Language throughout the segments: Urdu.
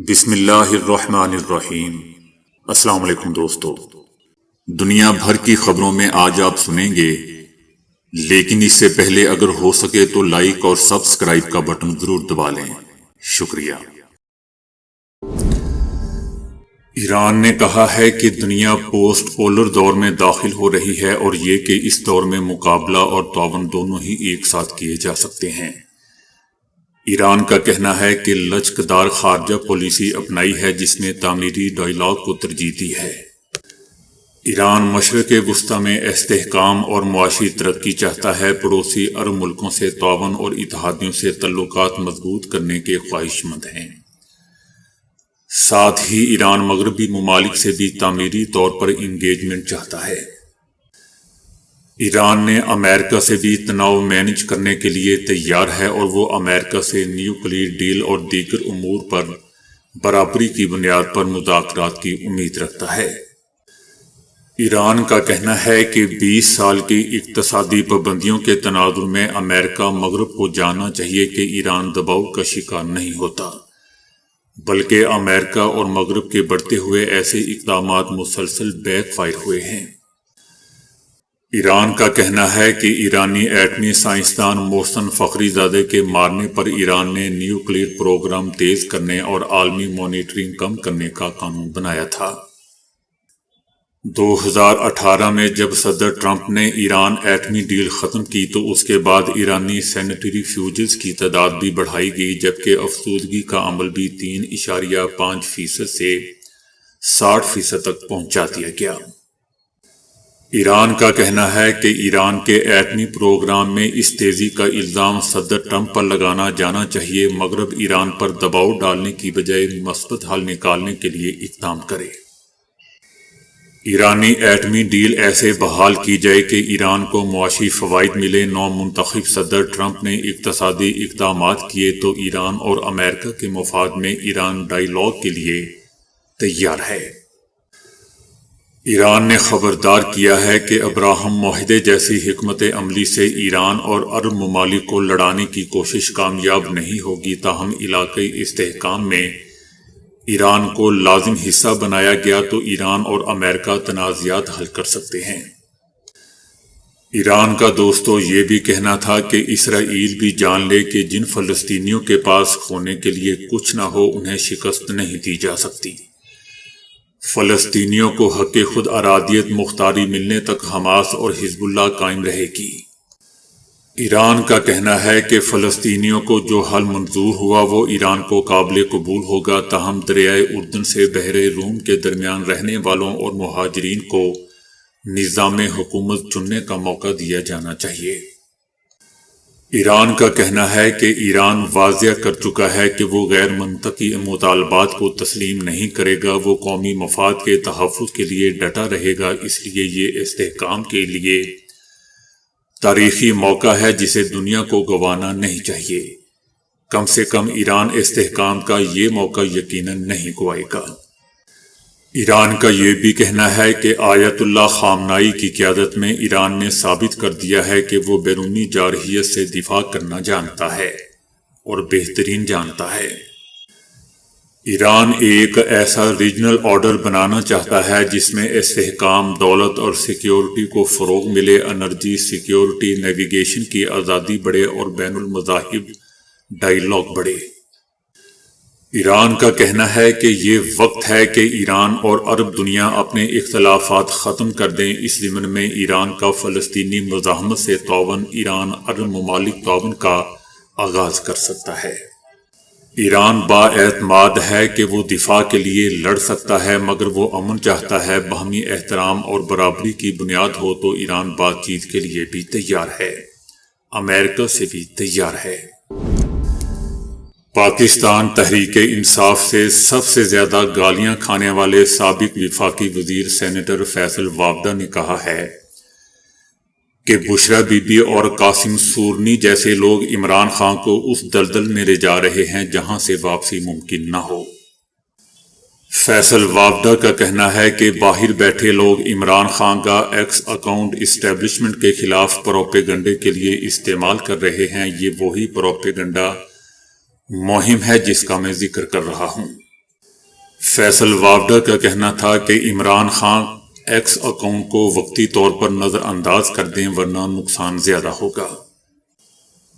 بسم اللہ الرحمن الرحیم۔ السلام علیکم دوستو، دنیا بھر کی خبروں میں آج آپ سنیں گے، لیکن اس سے پہلے اگر ہو سکے تو لائک اور سبسکرائب کا بٹن ضرور دبا لیں۔ شکریہ۔ ایران نے کہا ہے کہ دنیا پوسٹ پولر دور میں داخل ہو رہی ہے اور یہ کہ اس دور میں مقابلہ اور تعاون دونوں ہی ایک ساتھ کیے جا سکتے ہیں۔ ایران کا کہنا ہے کہ لچکدار خارجہ پالیسی اپنائی ہے جس نے تعمیری ڈائیلاگ کو ترجیح دی ہے۔ ایران مشرق وسطی میں استحکام اور معاشی ترقی چاہتا ہے، پڑوسی عرب ملکوں سے تعاون اور اتحادیوں سے تعلقات مضبوط کرنے کے خواہش مند ہیں۔ ساتھ ہی ایران مغربی ممالک سے بھی تعمیری طور پر انگیجمنٹ چاہتا ہے۔ ایران نے امریکہ سے بھی تناؤ مینج کرنے کے لیے تیار ہے اور وہ امریکہ سے نیوکلیئر ڈیل اور دیگر امور پر برابری کی بنیاد پر مذاکرات کی امید رکھتا ہے۔ ایران کا کہنا ہے کہ 20 سال کی اقتصادی پابندیوں کے تناظر میں امریکہ مغرب کو جاننا چاہیے کہ ایران دباؤ کا شکار نہیں ہوتا، بلکہ امریکہ اور مغرب کے بڑھتے ہوئے ایسے اقدامات مسلسل بیک فائر ہوئے ہیں۔ ایران کا کہنا ہے کہ ایرانی ایٹمی سائنسدان محسن فخری زادے کے مارنے پر ایران نے نیوکلیئر پروگرام تیز کرنے اور عالمی مانیٹرنگ کم کرنے کا قانون بنایا تھا۔ 2018 میں جب صدر ٹرمپ نے ایران ایٹمی ڈیل ختم کی تو اس کے بعد ایرانی سینیٹری فیوجز کی تعداد بھی بڑھائی گئی، جبکہ افسودگی کا عمل بھی 3.5% سے 60% تک پہنچا دیا گیا۔ ایران کا کہنا ہے کہ ایران کے ایٹمی پروگرام میں اس تیزی کا الزام صدر ٹرمپ پر لگانا جانا چاہیے۔ مغرب ایران پر دباؤ ڈالنے کی بجائے مثبت حل نکالنے کے لیے اقدام کرے۔ ایرانی ایٹمی ڈیل ایسے بحال کی جائے کہ ایران کو معاشی فوائد ملے۔ نو منتخب صدر ٹرمپ نے اقتصادی اقدامات کیے تو ایران اور امریکہ کے مفاد میں ایران ڈائیلاگ کے لیے تیار ہے۔ ایران نے خبردار کیا ہے کہ ابراہم معاہدے جیسی حکمت عملی سے ایران اور عرب ممالک کو لڑانے کی کوشش کامیاب نہیں ہوگی، تاہم علاقائی استحکام میں ایران کو لازم حصہ بنایا گیا تو ایران اور امریکہ تنازعات حل کر سکتے ہیں۔ ایران کا دوستو یہ بھی کہنا تھا کہ اسرائیل بھی جان لے کہ جن فلسطینیوں کے پاس کھونے کے لیے کچھ نہ ہو انہیں شکست نہیں دی جا سکتی۔ فلسطینیوں کو حق خود ارادیت مختاری ملنے تک حماس اور حزب اللہ قائم رہے گی۔ ایران کا کہنا ہے کہ فلسطینیوں کو جو حل منظور ہوا وہ ایران کو قابل قبول ہوگا، تاہم دریائے اردن سے بحر روم کے درمیان رہنے والوں اور مہاجرین کو نظام حکومت چننے کا موقع دیا جانا چاہیے۔ ایران کا کہنا ہے کہ ایران واضح کر چکا ہے کہ وہ غیر منطقی مطالبات کو تسلیم نہیں کرے گا، وہ قومی مفاد کے تحفظ کے لیے ڈٹا رہے گا۔ اس لیے یہ استحکام کے لیے تاریخی موقع ہے جسے دنیا کو گنوانا نہیں چاہیے۔ کم سے کم ایران استحکام کا یہ موقع یقیناً نہیں گنوائے گا۔ ایران کا یہ بھی کہنا ہے کہ آیت اللہ خامنائی کی قیادت میں ایران نے ثابت کر دیا ہے کہ وہ بیرونی جارحیت سے دفاع کرنا جانتا ہے اور بہترین جانتا ہے۔ ایران ایک ایسا ریجنل آرڈر بنانا چاہتا ہے جس میں استحکام، دولت اور سیکیورٹی کو فروغ ملے، انرجی سیکیورٹی، نیویگیشن کی آزادی بڑھے اور بین المذاہب ڈائیلاگ بڑھے۔ ایران کا کہنا ہے کہ یہ وقت ہے کہ ایران اور عرب دنیا اپنے اختلافات ختم کر دیں۔ اس ضمن میں ایران کا فلسطینی مزاحمت سے تعاون، ایران عرب ممالک تعاون کا آغاز کر سکتا ہے۔ ایران بااعتماد ہے کہ وہ دفاع کے لیے لڑ سکتا ہے، مگر وہ امن چاہتا ہے۔ باہمی احترام اور برابری کی بنیاد ہو تو ایران بات چیت کے لیے بھی تیار ہے، امریکہ سے بھی تیار ہے۔ پاکستان تحریک انصاف سے سب سے زیادہ گالیاں کھانے والے سابق وفاقی وزیر سینیٹر فیصل وابڈا نے کہا ہے کہ بشرا بی بی اور قاسم سورنی جیسے لوگ عمران خان کو اس دلدل میں لے جا رہے ہیں جہاں سے واپسی ممکن نہ ہو۔ فیصل وابڈا کا کہنا ہے کہ باہر بیٹھے لوگ عمران خان کا ایکس اکاؤنٹ اسٹیبلشمنٹ کے خلاف پروپیگنڈے کے لیے استعمال کر رہے ہیں۔ یہ وہی پروپیگنڈا مہم ہے جس کا میں ذکر کر رہا ہوں۔ فیصل وافڈا کا کہنا تھا کہ عمران خان ایکس اکاؤنٹ کو وقتی طور پر نظر انداز کر دیں ورنہ نقصان زیادہ ہوگا۔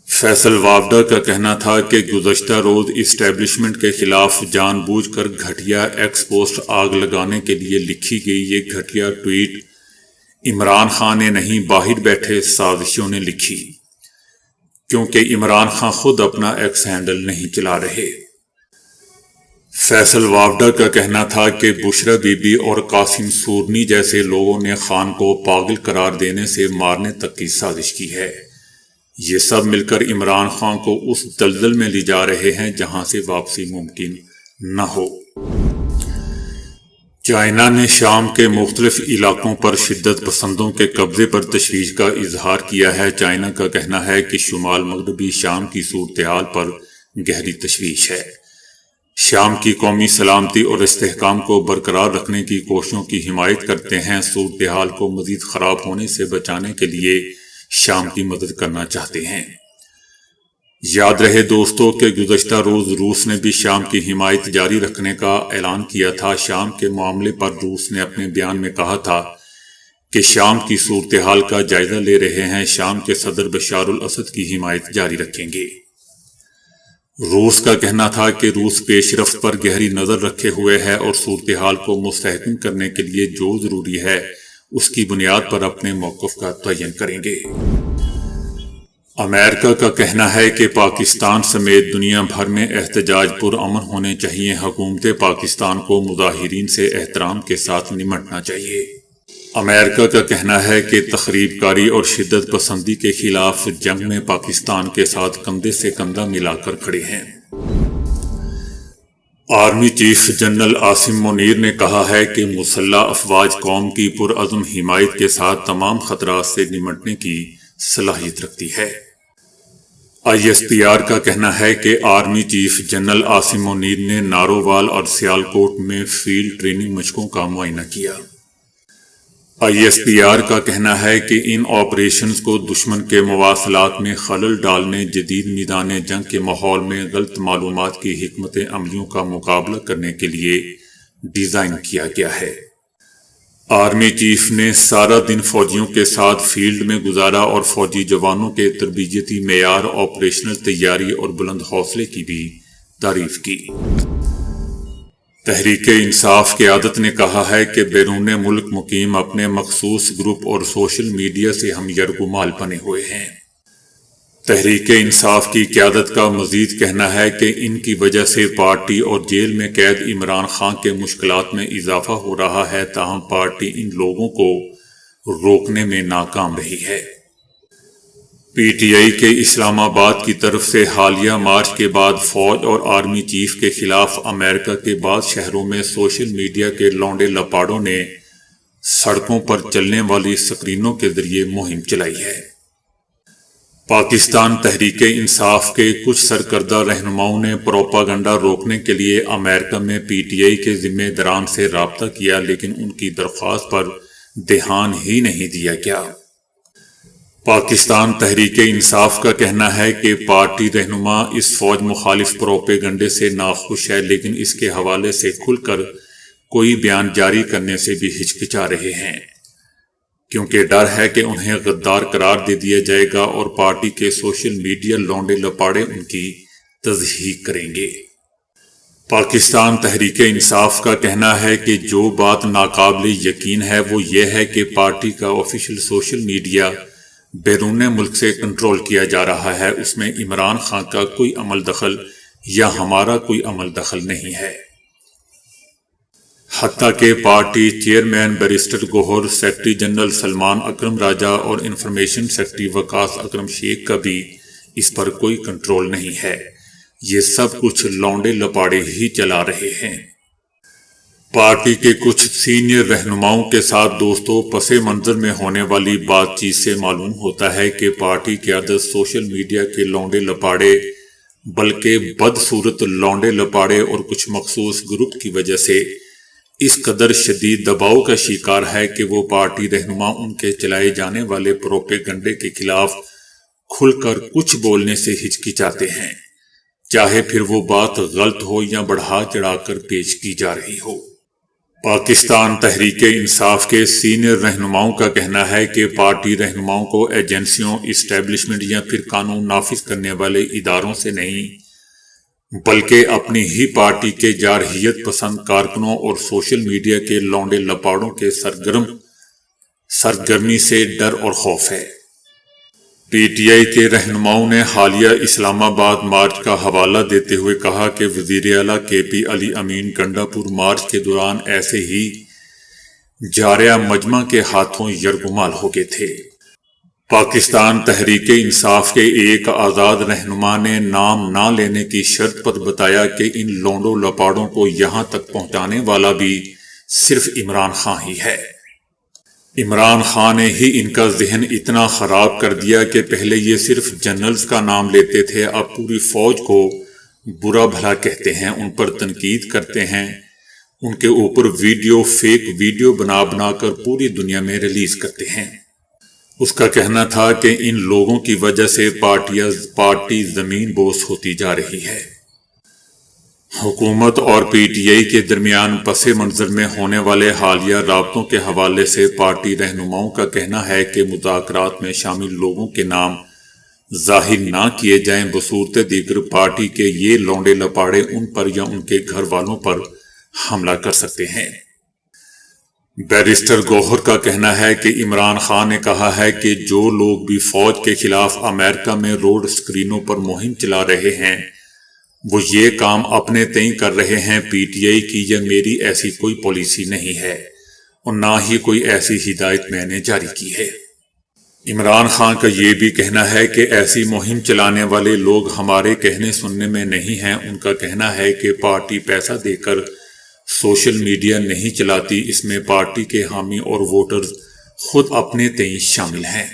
فیصل وافڈا کا کہنا تھا کہ گزشتہ روز اسٹیبلشمنٹ کے خلاف جان بوجھ کر گھٹیا ایکس پوسٹ آگ لگانے کے لیے لکھی گئی یہ گھٹیا ٹویٹ عمران خان نے نہیں باہر بیٹھے سازشوں نے لکھی، کیونکہ عمران خان خود اپنا ایکس ہینڈل نہیں چلا رہے۔ فیصل وافڈا کا کہنا تھا کہ بشرا بی بی اور قاسم سورنی جیسے لوگوں نے خان کو پاگل قرار دینے سے مارنے تک کی سازش کی ہے۔ یہ سب مل کر عمران خان کو اس دلدل میں لے جا رہے ہیں جہاں سے واپسی ممکن نہ ہو۔ چائنا نے شام کے مختلف علاقوں پر شدت پسندوں کے قبضے پر تشویش کا اظہار کیا ہے۔ چائنا کا کہنا ہے کہ شمال مغربی شام کی صورتحال پر گہری تشویش ہے۔ شام کی قومی سلامتی اور استحکام کو برقرار رکھنے کی کوششوں کی حمایت کرتے ہیں، صورتحال کو مزید خراب ہونے سے بچانے کے لیے شام کی مدد کرنا چاہتے ہیں۔ یاد رہے دوستو کہ گزشتہ روز روس نے بھی شام کی حمایت جاری رکھنے کا اعلان کیا تھا۔ شام کے معاملے پر روس نے اپنے بیان میں کہا تھا کہ شام کی صورتحال کا جائزہ لے رہے ہیں، شام کے صدر بشار الاسد کی حمایت جاری رکھیں گے۔ روس کا کہنا تھا کہ روس پیش رفت پر گہری نظر رکھے ہوئے ہے اور صورتحال کو مستحکم کرنے کے لیے جو ضروری ہے اس کی بنیاد پر اپنے موقف کا تعین کریں گے۔ امریکہ کا کہنا ہے کہ پاکستان سمیت دنیا بھر میں احتجاج پرامن ہونے چاہیے، حکومت پاکستان کو مظاہرین سے احترام کے ساتھ نمٹنا چاہیے۔ امریکہ کا کہنا ہے کہ تخریب کاری اور شدت پسندی کے خلاف جنگ میں پاکستان کے ساتھ کندھے سے کندھا ملا کر کھڑے ہیں۔ Army chief general Asim Munir نے کہا ہے کہ مسلح افواج قوم کی پرعزم حمایت کے ساتھ تمام خطرات سے نمٹنے کی صلاحیت رکھتی ہے۔ ISPR کا کہنا ہے کہ army chief general Asim Munir نے نارووال اور سیالکوٹ میں فیلڈ ٹریننگ مشقوں کا معائنہ کیا۔ ISPR کا کہنا ہے کہ ان آپریشنز کو دشمن کے مواصلات میں خلل ڈالنے، جدید میدان جنگ کے ماحول میں غلط معلومات کی حکمت عملیوں کا مقابلہ کرنے کے لیے ڈیزائن کیا گیا ہے۔ آرمی چیف نے سارا دن فوجیوں کے ساتھ فیلڈ میں گزارا اور فوجی جوانوں کے تربیتی معیار، آپریشنل تیاری اور بلند حوصلے کی بھی تعریف کی۔ تحریک انصاف قیادت نے کہا ہے کہ بیرون ملک مقیم اپنے مخصوص گروپ اور سوشل میڈیا سے ہم یرغمال بنے ہوئے ہیں۔ تحریک انصاف کی قیادت کا مزید کہنا ہے کہ ان کی وجہ سے پارٹی اور جیل میں قید عمران خان کے مشکلات میں اضافہ ہو رہا ہے، تاہم پارٹی ان لوگوں کو روکنے میں ناکام رہی ہے۔ PTI کے اسلام آباد کی طرف سے حالیہ مارچ کے بعد فوج اور آرمی چیف کے خلاف امریکہ کے بعض شہروں میں سوشل میڈیا کے لونڈے لپاڑوں نے سڑکوں پر چلنے والی سکرینوں کے ذریعے مہم چلائی ہے۔ پاکستان تحریک انصاف کے کچھ سرکردہ رہنماؤں نے پروپاگنڈا روکنے کے لیے امریکہ میں PTI کے ذمہ داران سے رابطہ کیا، لیکن ان کی درخواست پر دھیان ہی نہیں دیا گیا۔ پاکستان تحریک انصاف کا کہنا ہے کہ پارٹی رہنما اس فوج مخالف پروپیگنڈے سے ناخوش ہے، لیکن اس کے حوالے سے کھل کر کوئی بیان جاری کرنے سے بھی ہچکچا رہے ہیں، کیونکہ ڈر ہے کہ انہیں غدار قرار دے دیا جائے گا اور پارٹی کے سوشل میڈیا لونڈے لپاڑے ان کی تضحیک کریں گے۔ پاکستان تحریک انصاف کا کہنا ہے کہ جو بات ناقابل یقین ہے وہ یہ ہے کہ پارٹی کا آفیشیل سوشل میڈیا بیرون ملک سے کنٹرول کیا جا رہا ہے، اس میں عمران خان کا کوئی عمل دخل یا ہمارا کوئی عمل دخل نہیں ہے۔ حتیٰ کہ پارٹی چیئرمین بیرسٹر گوہر، سیکرٹری جنرل سلمان اکرم راجہ اور انفارمیشن سیکرٹری وقاص اکرم شیخ کا بھی اس پر کوئی کنٹرول نہیں ہے۔ یہ سب کچھ لونڈے لپاڑے ہی چلا رہے ہیں۔ پارٹی کے کچھ سینئر رہنماؤں کے ساتھ دوستوں پس منظر میں ہونے والی بات چیت سے معلوم ہوتا ہے کہ پارٹی قیادت سوشل میڈیا کے لونڈے لپاڑے بلکہ بدصورت لونڈے لپاڑے اور کچھ مخصوص گروپ کی وجہ سے اس قدر شدید دباؤ کا شکار ہے کہ وہ پارٹی رہنما ان کے چلائے جانے والے پروپیگنڈے کے خلاف کھل کر کچھ بولنے سے ہچکچاتے ہیں، چاہے پھر وہ بات غلط ہو یا بڑھا چڑھا کر پیش کی جا رہی ہو۔ پاکستان تحریک انصاف کے سینئر رہنماؤں کا کہنا ہے کہ پارٹی رہنماؤں کو ایجنسیوں، اسٹیبلشمنٹ یا پھر قانون نافذ کرنے والے اداروں سے نہیں بلکہ اپنی ہی پارٹی کے جارحیت پسند کارکنوں اور سوشل میڈیا کے لونڈے لپاڑوں کے سرگرمی سے ڈر اور خوف ہے۔ پی ٹی آئی کے رہنماؤں نے حالیہ اسلام آباد مارچ کا حوالہ دیتے ہوئے کہا کہ وزیر اعلیٰ کے پی علی امین گنڈا پور مارچ کے دوران ایسے ہی جاریہ مجمع کے ہاتھوں یرغمال ہو گئے تھے۔ پاکستان تحریک انصاف کے ایک آزاد رہنما نے نام نہ لینے کی شرط پر بتایا کہ ان لونڈوں لپاڑوں کو یہاں تک پہنچانے والا بھی صرف عمران خان ہی ہے۔ عمران خان نے ہی ان کا ذہن اتنا خراب کر دیا کہ پہلے یہ صرف جنرلز کا نام لیتے تھے، اب پوری فوج کو برا بھلا کہتے ہیں، ان پر تنقید کرتے ہیں، ان کے اوپر فیک ویڈیو بنا کر پوری دنیا میں ریلیز کرتے ہیں۔ اس کا کہنا تھا کہ ان لوگوں کی وجہ سے پارٹی زمین بوس ہوتی جا رہی ہے۔ حکومت اور پی ٹی آئی کے درمیان پس منظر میں ہونے والے حالیہ رابطوں کے حوالے سے پارٹی رہنماؤں کا کہنا ہے کہ مذاکرات میں شامل لوگوں کے نام ظاہر نہ کیے جائیں، بصورت دیگر پارٹی کے یہ لونڈے لپاڑے ان پر یا ان کے گھر والوں پر حملہ کر سکتے ہیں۔ بیرسٹر گوہر کا کہنا ہے کہ عمران خان نے کہا ہے کہ جو لوگ بھی فوج کے خلاف امریکہ میں روڈ اسکرینوں پر مہم چلا رہے ہیں وہ یہ کام اپنے تئیں کر رہے ہیں، پی ٹی آئی کی یا میری ایسی کوئی پالیسی نہیں ہے اور نہ ہی کوئی ایسی ہدایت میں نے جاری کی ہے۔ عمران خان کا یہ بھی کہنا ہے کہ ایسی مہم چلانے والے لوگ ہمارے کہنے سننے میں نہیں ہیں۔ ان کا کہنا ہے کہ پارٹی پیسہ دے کر سوشل میڈیا نہیں چلاتی، اس میں پارٹی کے حامی اور ووٹرز خود اپنے تئیں شامل ہیں۔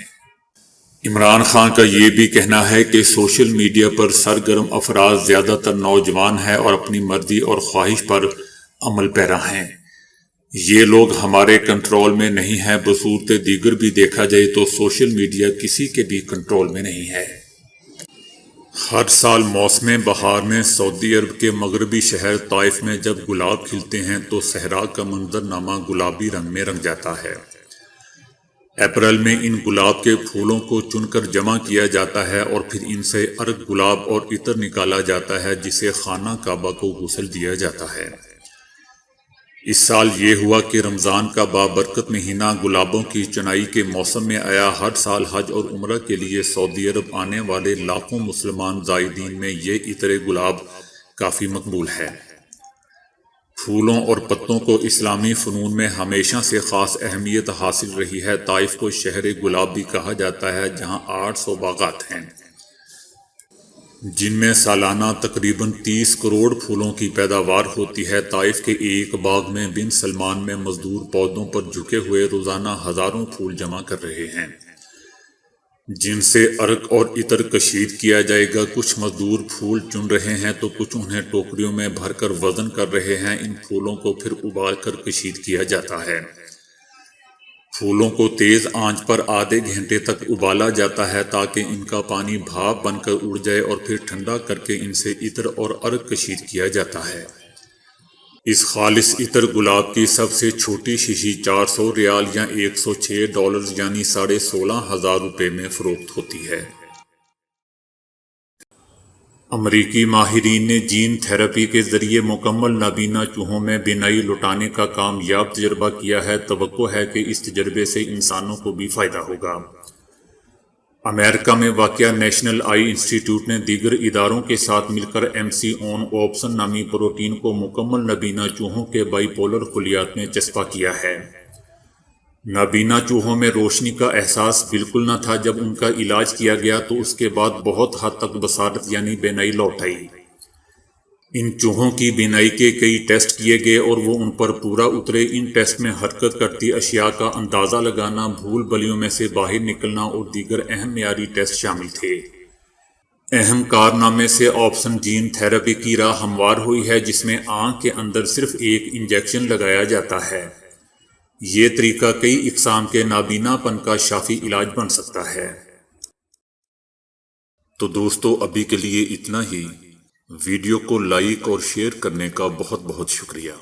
عمران خان کا یہ بھی کہنا ہے کہ سوشل میڈیا پر سرگرم افراد زیادہ تر نوجوان ہیں اور اپنی مرضی اور خواہش پر عمل پیرا ہیں۔ یہ لوگ ہمارے کنٹرول میں نہیں ہیں، بصورت دیگر بھی دیکھا جائے تو سوشل میڈیا کسی کے بھی کنٹرول میں نہیں ہے۔ ہر سال موسم بہار میں سعودی عرب کے مغربی شہر طائف میں جب گلاب کھلتے ہیں تو صحرا کا منظرنامہ گلابی رنگ میں رنگ جاتا ہے۔ اپریل میں ان گلاب کے پھولوں کو چن کر جمع کیا جاتا ہے اور پھر ان سے عرق گلاب اور عطر نکالا جاتا ہے جسے خانہ کعبہ کو غسل دیا جاتا ہے۔ اس سال یہ ہوا کہ رمضان کا بابرکت مہینہ گلابوں کی چنائی کے موسم میں آیا۔ ہر سال حج اور عمرہ کے لیے سعودی عرب آنے والے لاکھوں مسلمان زائرین میں یہ عطر گلاب کافی مقبول ہے۔ پھولوں اور پتوں کو اسلامی فنون میں ہمیشہ سے خاص اہمیت حاصل رہی ہے۔ طائف کو شہر گلاب بھی کہا جاتا ہے جہاں 800 باغات ہیں جن میں سالانہ تقریباً 30 کروڑ پھولوں کی پیداوار ہوتی ہے۔ طائف کے ایک باغ میں بن سلمان میں مزدور پودوں پر جھکے ہوئے روزانہ ہزاروں پھول جمع کر رہے ہیں جن سے عرق اور عطر کشید کیا جائے گا۔ کچھ مزدور پھول چن رہے ہیں تو کچھ انہیں ٹوکریوں میں بھر کر وزن کر رہے ہیں۔ ان پھولوں کو پھر ابال کر کشید کیا جاتا ہے۔ پھولوں کو تیز آنچ پر آدھے گھنٹے تک ابالا جاتا ہے تاکہ ان کا پانی بھاپ بن کر اڑ جائے اور پھر ٹھنڈا کر کے ان سے عطر اور عرق کشید کیا جاتا ہے۔ اس خالص عطر گلاب کی سب سے چھوٹی شیشی 400 ریال یا $106 یعنی 16,500 روپے میں فروخت ہوتی ہے۔ امریکی ماہرین نے جین تھراپی کے ذریعے مکمل نابینا چوہوں میں بینائی لوٹانے کا کامیاب تجربہ کیا ہے۔ توقع ہے کہ اس تجربے سے انسانوں کو بھی فائدہ ہوگا۔ امریکہ میں واقع نیشنل آئی انسٹی ٹیوٹ نے دیگر اداروں کے ساتھ مل کر MCON نامی پروٹین کو مکمل نابینا چوہوں کے بائی پولر خلیات میں چسپاں کیا ہے۔ نابینا چوہوں میں روشنی کا احساس بالکل نہ تھا۔ جب ان کا علاج کیا گیا تو اس کے بعد بہت حد تک بصارت یعنی بینائی لوٹ آئی۔ ان چوہوں کی بینائی کے کئی ٹیسٹ کیے گئے اور وہ ان پر پورا اترے۔ ان ٹیسٹ میں حرکت کرتی اشیاء کا اندازہ لگانا، بھول بھلیوں میں سے باہر نکلنا اور دیگر اہم معیاری ٹیسٹ شامل تھے۔ اہم کارنامے سے آپشن جین تھراپی کی راہ ہموار ہوئی ہے جس میں آنکھ کے اندر صرف ایک انجیکشن لگایا جاتا ہے۔ یہ طریقہ کئی اقسام کے نابینا پن کا شافی علاج بن سکتا ہے۔ تو دوستو ابھی کے لیے اتنا ہی۔ ویڈیو کو لائک اور شیئر کرنے کا بہت بہت شکریہ۔